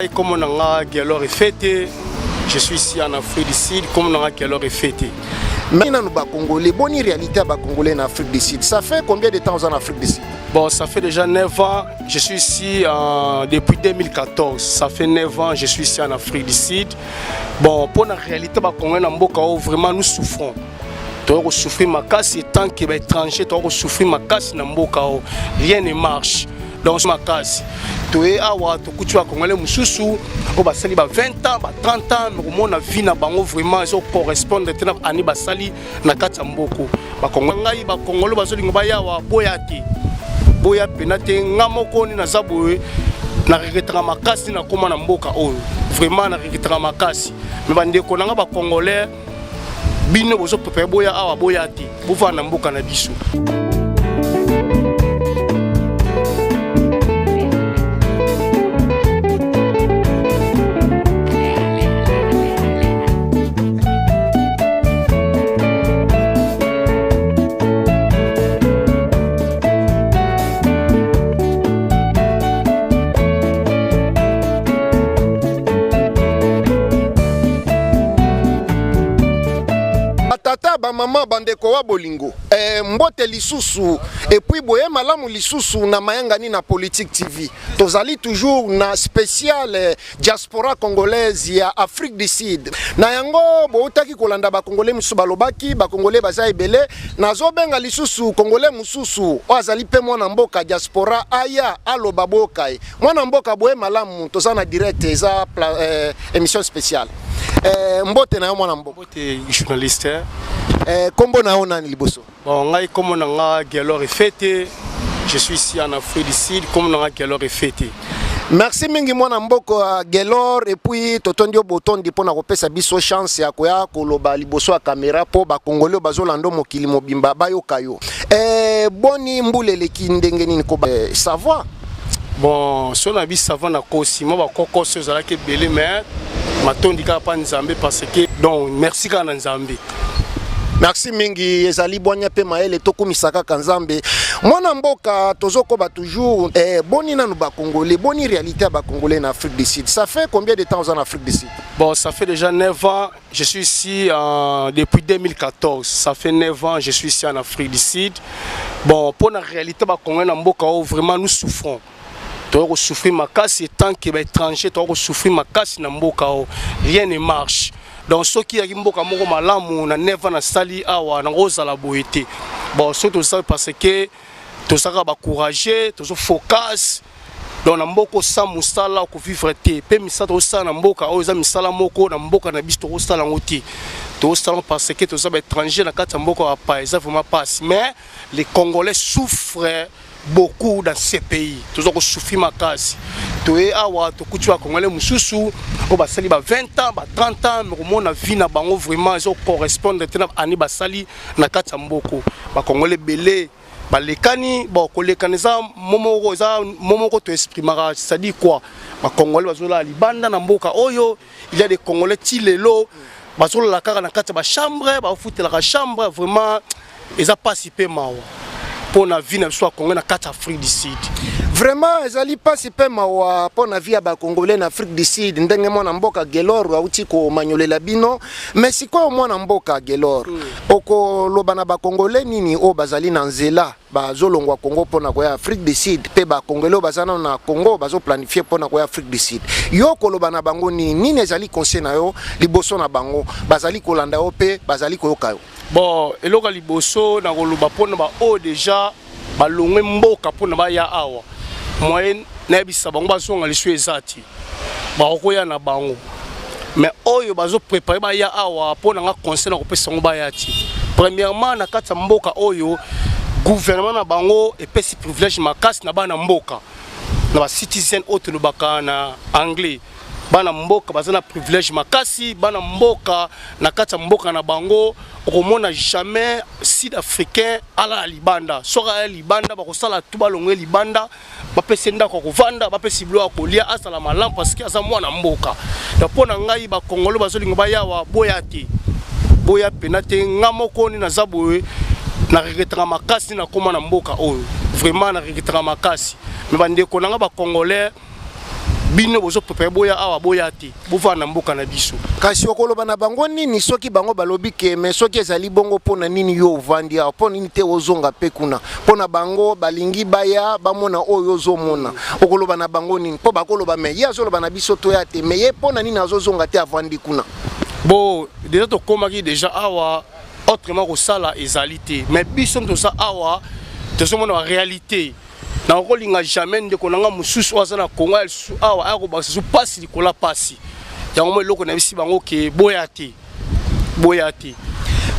Et comme on a Gelor est fêté, je suis ici en Afrique du Sud, comme on a Gelor est fêté. Maintenant, nous Congolais, bonne réalité à Congolais en Afrique du Sud. Ça fait combien de temps en Afrique du Sud? Bon, ça fait déjà 9 ans. Je suis ici depuis 2014. Ça fait 9 ans, je suis ici en Afrique du Sud. Bon, pour la réalité, vraiment nous souffrons. Tu as souffert ma casse et tant que étranger, tu as souffert ma casse dans Mboka. Rien ne marche. Donc, ma casse. Tu es à Ouatoukou, Congolais, Moussoussou, au Basali, 20 ans, 30 ans, mais au moins, vie n'a pas vraiment, ils correspondent à Ani Basali, Nakata Mboko. Congolais, Congolais, Basali, Bayawa, Boyati. Boya penate ngamoko ni nazaboe na regretera makasi na koma na mboka oyo vraiment na regretera makasi me bande ko nanga ba congolais bino bozo pepe boya awa boya ti bova na mboka na biso. Tata ba maman bandeko wa bolingo mbote lisusu et puis boye malamu lisusu na mayangani na Politique TV tozali toujours na spécial diaspora congolaise ya Afrique du Sud na yango boutaki kolanda ba congolais musu balobaki ba congolais baza ebele nazo benga lisusu congolais mususu azali pe mwana mboka diaspora aya aloba bokai mwana mboka boye malamu tozana direct eza émission spéciale mbote na mwana mboka Mbote journaliste. Kombo na ona ni liboso. Bon, ngai comme on a Gelor est fêté, je suis ici en Afrique du Sud, comme on a Gelor est fêté. Merci mingi mwana mboko Gelor et puis totondio botondi pona kopesa biso chance ya koya koloba liboso ya caméra po ba congolais bazolando mokili mobimba bayoka yo. Boni mbulele ki ndenge nini ko savoir. Bon, si on a vu savant na kosi, moi ba koko so zala ke belé mais matondi ka pa nzambe parce que donc merci ka na nzambe. Merci mingi ezali bonya pe maele tokumisaka kanzambe mwana mboka tozoko ba toujours boni nanu ba congolais boni réalité ba congolais en Afrique du Sud. Ça fait combien de temps en Afrique du Sud? Bon, ça fait déjà 9 ans, je suis ici depuis 2014. Ça fait 9 ans, je suis ici en Afrique du Sud. Bon, pour la réalité ba congolais en mboka vraiment nous souffrons. Tu as souffert ma casse et tant que étranger, tu as souffert ma casse dans mboka rien ne marche. Donc ceux qui ont mboka moko malamu na neva na sali awa na rosa la boité. Bon, surtout ça parce que tout ça va courager, tout ça focus. Donc na mboko sa musala ko vivre te. Pe misala to sa na mboka o za misala moko na mboka na bisto ko sala ngoti. Tout ça parce que tout ça étranger na kata mboka pa ça vraiment passe. Mais les Congolais souffrent beaucoup dans ces pays. Tout ça ko souffrir ma casse. Tu awa to kutu wa congolais mususu o basali ba 20 ans ba 30 ans mais comment na vie na bango vraiment ils correspondent à ani basali na kata mboko ba congolais belé ba lekani ba kolekaniza momoko to exprimera ça dit quoi ba congolais bazola libanda na mboka oyo il y a des congolais tilelo bazola la kaka na kata ba chambre ba futela ka chambre vraiment ils a participé mawa pour na vie na soit congolais na kata Afrique du Sud. Vraiment, ezali pasi pe mawa pona via ba congolais na Afrique du Sud ndenge mwana mboka Gelor auti ko manyolela bino mais siko mwana mboka Gelor oko lobana ba congolais nini o bazali na nzela bazolongwa Congo pona ko ya Afrique du Sud pe ba congolais bazana na Congo bazo planifier pona ko ya Afrique du Sud yo ko lobana bango nini ezali conseil na yo liboso na bango bazali kolanda yo pe bazali koyoka yo. Bon, eloka liboso na koloba pona ba o déjà balongwe mboka pona ba ya awa moyen na bisa bango bazonga lisu ezati ba okoya na bango mais oyo bazo préparer ba ya awa pona nga conseil na kopesa ngo ba yati premièrement na kata mboka oyo gouvernement na bango epesi privilège makasi na bana mboka na ba citizen auto no baka na anglais bana mboka bazana privilège makasi bana mboka na kata mboka na bango okomona jamais sud-africain ala libanda soka libanda bakosala tuba longwe libanda bapesi ndako kovanda bapesi bilo kolia asala malam parce que asa mwana mboka ya pona ngai ba congolais bazolinga bayawa boyati boya penate ngamoko ni nazaboe na regretera makasi na koma na mboka oyo vraiment na regretera makasi mais bande ko nanga ba congolais bino bozo préparer boya awa boya te bova na mboka na biso kasi okoloba na bango nini soki bango balobi ke mais soki ezali bongo pona nini yo ovandi awa pona nini te ozonga pe kuna pona bango balingi baya bamona oyo ozomona okoloba na bango nini po bakoloba mais ye azoloba na biso to ya te mais ye pona nini azozonga te avandi kuna bon déjà to komaki déjà awa autrement ko sala ezalité mais biso to ça awa to somona la réalité na kolinga jamais ndeko nanga mususu wazana konga awa ako baksu pasi likola pasi yango mo loko na bisi bango ke boyati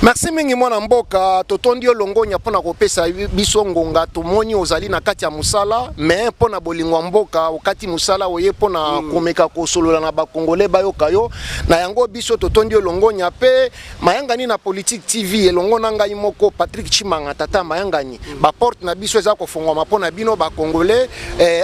merci mingi mwana mboka totondi olongonya pona kopesa biso ngonga tomoni ozali na kati ya musala mais pona bolingwa mboka okati musala oye pona komeka kosolola na bakongole bayoka yo na yango biso totondi olongonya pe mayangani na politique TV elongo na ngai moko Patrick Chimanga tata mayangani ba porte na biso eza kofongwa pona bino bakongole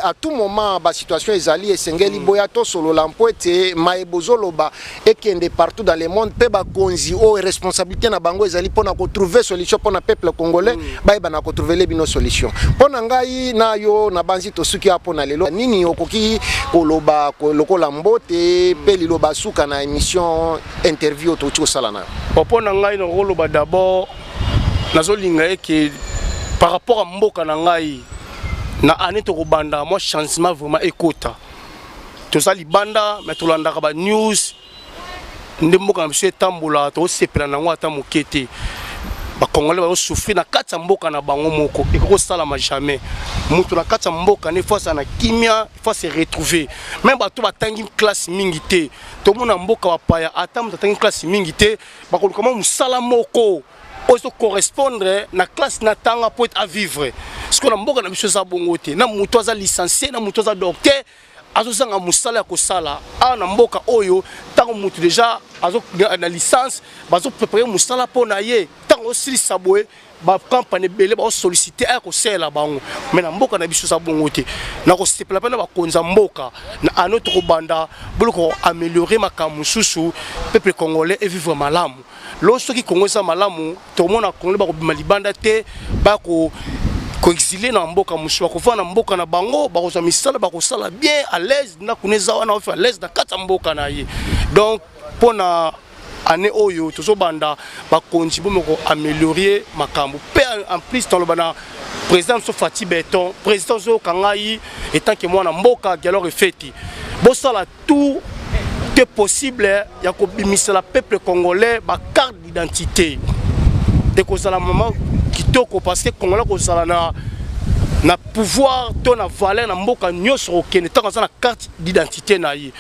à tout moment ba situation ezali esengeli boya to solola mpoete maebozoloba ekende partout dans le monde pe ba konzi o responsabilité na bango ezali pona ko trouver solution pona peuple congolais ba na ko trouver les bino solution pona ngai na yo na banzi to suki apona lelo nini okoki koloba lokola mbote pe liloba suka na émission interview to tsala na pona ngai no koloba d'abord nazolinga eke par rapport à mboka na ngai na ane to ko banda moi changement vraiment ekota to sali banda mais to landaka ba news ndemboka na biso etambola to sepela nango ata mokete bakongole ba souffrir na kati ya mboka na bango moko ekoko salama jamais mutu na kati ya mboka ne fois na kimia fois se retrouver même bato batangi classe mingi te to mona mboka bapaya ata mutu atangi classe mingi te bakoluka musala moko oso correspondre na classe na tanga pour être à vivre ce qu'on a mboka na biso za bongo te na mutu aza licencié na mutu aza docteur azozanga musala ya kosala na mboka oyo tango mutu déjà azo na licence bazo préparer musala pona ye tango osili sabwe ba campagne belé ba solliciter ya kosela bango mais na mboka na biso sa bongo te na ko sepela pena ba konza mboka na anoto ko banda buluko améliorer makambo susu peuple congolais et vivre malamu lorsque Congo sa malamu to mona congolais ba ko malibanda te ba ko exilé na mboka mushwa ko fana mboka na bango ba ko misala ba ko sala bien à l'aise na kuneza wana à l'aise na kata mboka na ye donc pona année oyo tozo banda ba konjibo moko améliorer makambo pe en plus dans le bana président Fati Beton président zo kangai étant que moi na mboka dialogue feti bo sala tout que possible ya ko bimisela peuple congolais ba carte d'identité de ko sala maman kitoko parce que congolais ko sala na pouvoir to na valeur na mboka nyonso okene tant na carte d'identité na ye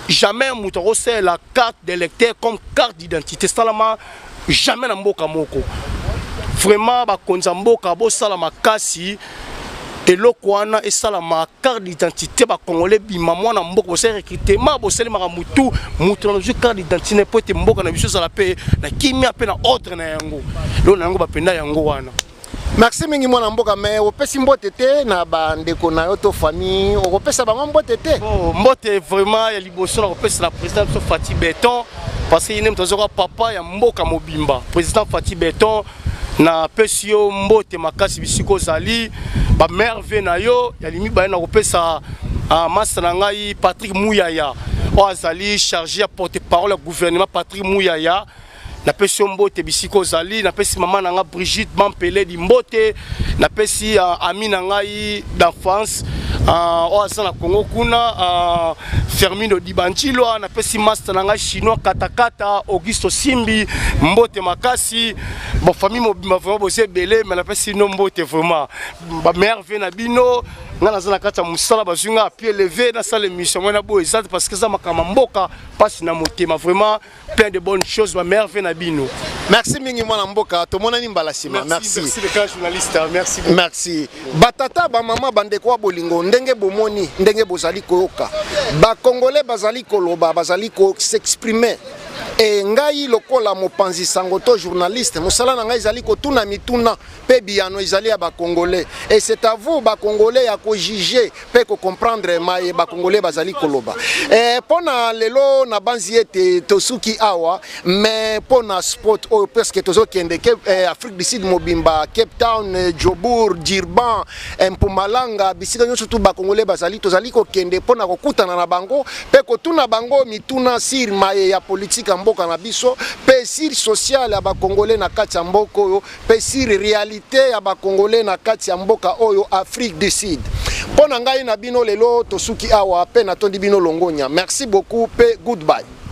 jamais mutoro c'est la carte d'électeur comme carte d'identité salama jamais na mboka moko vraiment ba konza mboka bo salama kasi eloko wana esalama carte d'identité ba congolais bima mwana mboka bo se recrutement bo sele maka mutu na carte d'identité po te mboka na biso sala pe na kimia pe na ordre na yango lo na yango ba penda yango wana. Merci mingi mwana mboka mais opesi mbote te na bandeko na yo to famille okopesa bango mbote te mbote vraiment ya liboso na kopesa la président Fati Beton parce que yene mtozoka papa ya mboka mobimba président Fati Beton na pesi yo mbote makasi bisiko zali ba merve na yo ya limi ba na kopesa masa na ngai Patrick Mouyaya o azali chargé à porte-parole du gouvernement Patrick Mouyaya na pesi mbote bisiko zali na pesi maman na nga Brigitte Mampele di mbote na pesi ami na ngai d'enfance o asana Congo kuna Fermino Dibanchilo na pesi master na nga chinois katakata Augusto Simbi mbote makasi bon famille mobimba vraiment bosé belé mais na pesi no mbote vraiment ba merve na bino ngana zana kata musala bazunga pied levé na salle émission mona bo exact parce que ça makama mboka passe na motema vraiment plein de bonnes choses ba merve na bino. Merci mingi mwana mboka to mona ni mbala sima merci le grand journaliste merci merci batata ba mama bandeko wa bolingo ndenge bomoni ndenge bozali koyoka ba congolais bazali koloba bazali ko s'exprimer et ngai lokola mopanzi sangoto journaliste musala na ngai ezali kotuna mituna pe biano ezali ya ba congolais et c'est à vous ba congolais ya ko juger pe ko comprendre mai ba congolais bazali koloba pona lelo na banzi ete tosuki awa mais pona sport o presque tozo kende ke Afrique du Sud mobimba Cape Town Jobour Durban Mpumalanga bisika nyonso tu ba congolais bazali tozali ko kende pona kokutana na bango pe kotuna bango mituna sir mai ya politique mboka na biso pe sir social ya ba congolais na kati ya mboka oyo pe sir réalité ya ba congolais na kati ya mboka oyo Afrique du Sud. Pona ngai na bino lelo tosuki awa pe na tondi bino longonya. Merci beaucoup pe goodbye.